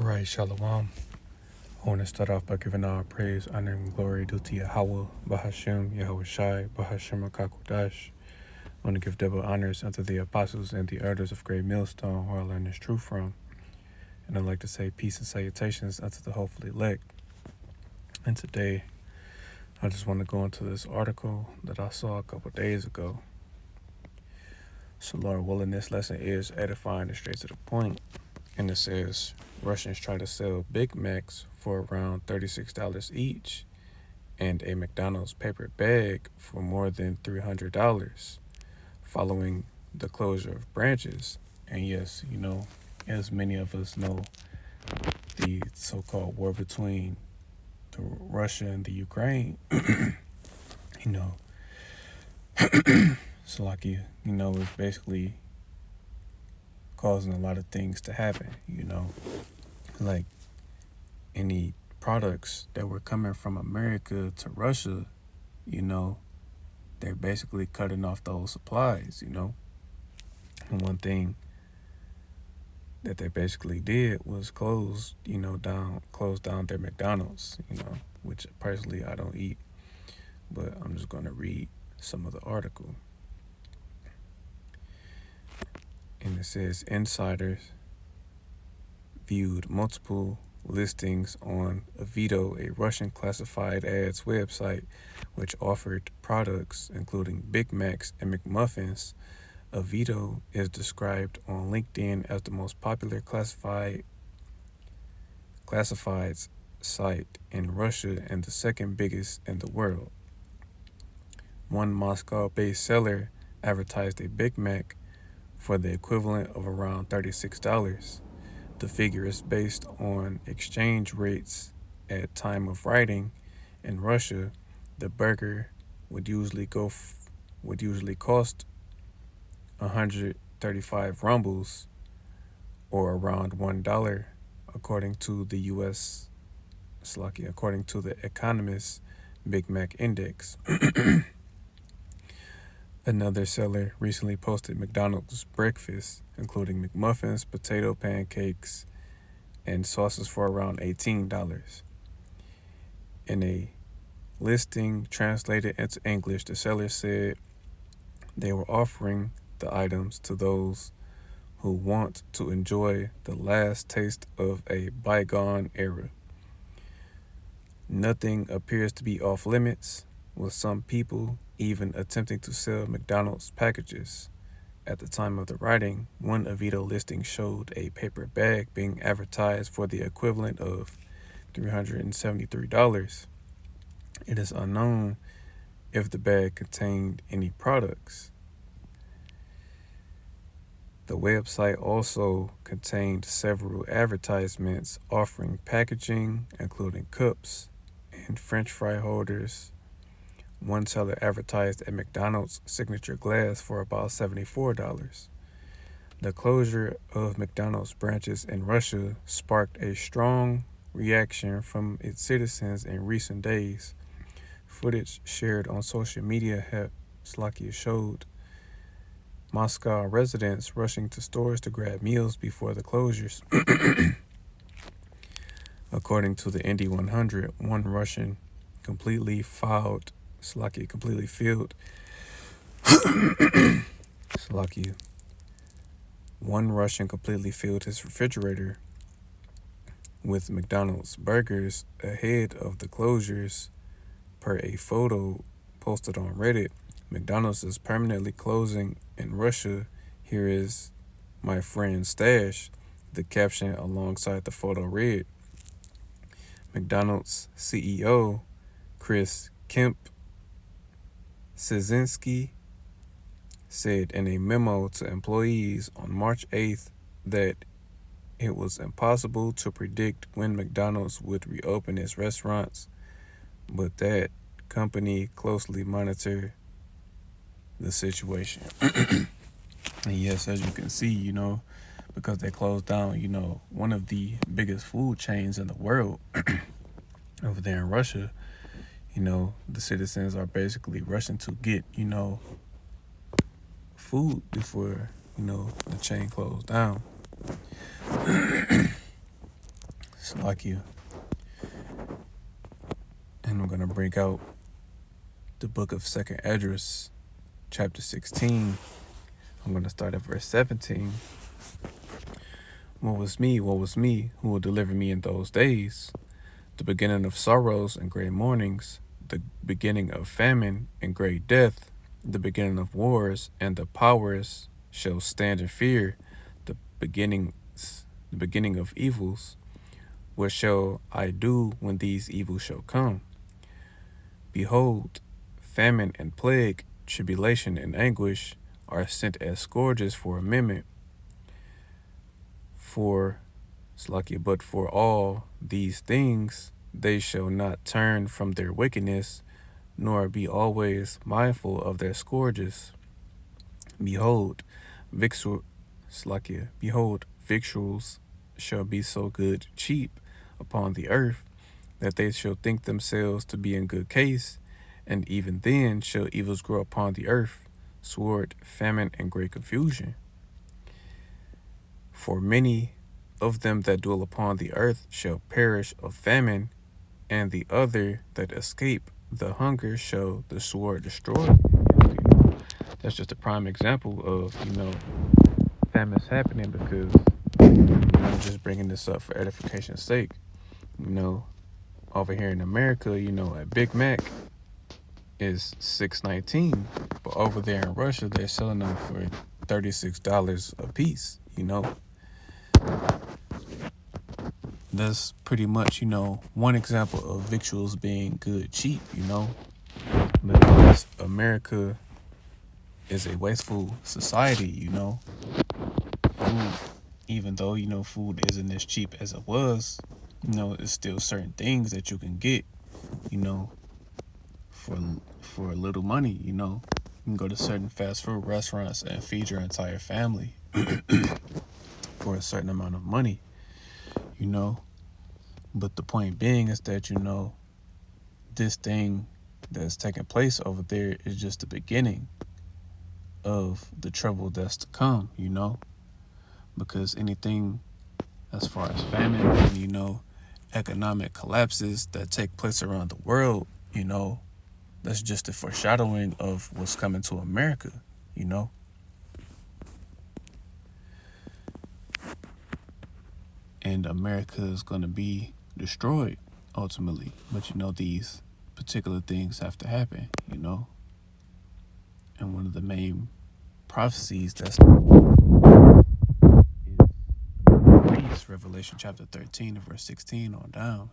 All right, Shalom. I want to start off by giving all praise, honor, and glory due to Yahweh, Bahashem, Yahweh Shai, Bahashem Akakodash. I want to give double honors unto the apostles and the elders of Great Millstone, who I learned this truth from. And I'd like to say peace and salutations unto the hopeful elect. And today, I just want to go into this article that I saw a couple days ago. So, Lord willing, this lesson is edifying and straight to the point. And it says, Russians try to sell Big Macs for around $36 each and a McDonald's paper bag for more than $300 following the closure of branches. And yes, as many of us know, the so-called war between Russia and the Ukraine, it's like, it's basically causing a lot of things to happen, like any products that were coming from America to Russia, they're basically cutting off those supplies, And one thing that they basically did was close down their McDonald's, which personally I don't eat, but I'm just going to read some of the article. And it says insiders viewed multiple listings on Avito, a Russian classified ads website, which offered products including Big Macs and McMuffins. Avito is described on LinkedIn as the most popular classifieds site in Russia and the second biggest in the world. One Moscow-based seller advertised a Big Mac for the equivalent of around $36. The figure is based on exchange rates at time of writing. In Russia, the burger would usually cost 135 rubles, or around $1, according to the Economist Big Mac Index. Another seller recently posted McDonald's breakfast, including McMuffins, potato pancakes, and sauces for around $18. In a listing translated into English, the seller said they were offering the items to those who want to enjoy the last taste of a bygone era. Nothing appears to be off limits, with some people even attempting to sell McDonald's packages. At the time of the writing, one Avito listing showed a paper bag being advertised for the equivalent of $373. It is unknown if the bag contained any products. The website also contained several advertisements offering packaging, including cups and French fry holders. One seller advertised a McDonald's signature glass for about $74. The closure of McDonald's branches in Russia sparked a strong reaction from its citizens in recent days. Footage shared on social media showed Moscow residents rushing to stores to grab meals before the closures. According to the Indy 100, one Russian completely filled his refrigerator with McDonald's burgers ahead of the closures. Per a photo posted on Reddit, McDonald's is permanently closing in Russia. Here is my friend's stash. The caption alongside the photo read, McDonald's CEO Chris Kempczynski said in a memo to employees on March 8th that it was impossible to predict when McDonald's would reopen its restaurants, but that company closely monitor the situation. And yes, as you can see, because they closed down, one of the biggest food chains in the world over there in Russia, the citizens are basically rushing to get, food before, the chain closed down. Slakia. And I'm going to bring out the book of 2nd Esdras, chapter 16. I'm going to start at verse 17. Woe is me, who will deliver me in those days? The beginning of sorrows and great mournings, the beginning of famine and great death, the beginning of wars, and the powers shall stand in fear, the beginning of evils. What shall I do when these evils shall come? Behold, famine and plague, tribulation and anguish are sent as scourges for a moment. But for all these things they shall not turn from their wickedness, nor be always mindful of their scourges. Behold, victuals shall be so good cheap upon the earth, that they shall think themselves to be in good case, and even then shall evils grow upon the earth, sword, famine, and great confusion. For many of them that dwell upon the earth shall perish of famine, and the other that escape the hunger shall the sword destroy. That's just a prime example of, famine's happening, because I'm just bringing this up for edification's sake. Over here in America, a Big Mac is $6.19, but over there in Russia, they're selling them for $36 a piece. That's pretty much, one example of victuals being good cheap, because America is a wasteful society, Food, even though, food isn't as cheap as it was, it's still certain things that you can get, for a little money, You can go to certain fast food restaurants and feed your entire family for a certain amount of money, But the point being is that, this thing that's taking place over there is just the beginning of the trouble that's to come, because anything as far as famine and, economic collapses that take place around the world, that's just a foreshadowing of what's coming to America, And America is going to be destroyed ultimately. But, these particular things have to happen, And one of the main prophecies that's is Revelation chapter 13 and verse 16 on down,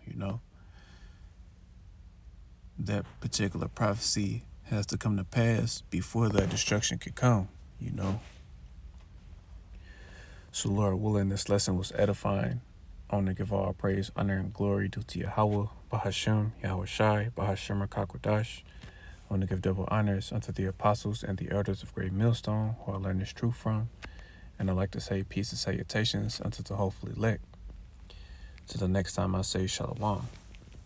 That particular prophecy has to come to pass before that destruction can come, So Lord willing, this lesson was edifying. I want to give all praise, honor, and glory due to Yahweh, Bahashem, Yahweh Shai, Bahashem Kakwadash. I want to give double honors unto the apostles and the elders of Great Millstone, who I learned this truth from. And I'd like to say peace and salutations unto the hopefully elect. Till the next time I say shalom.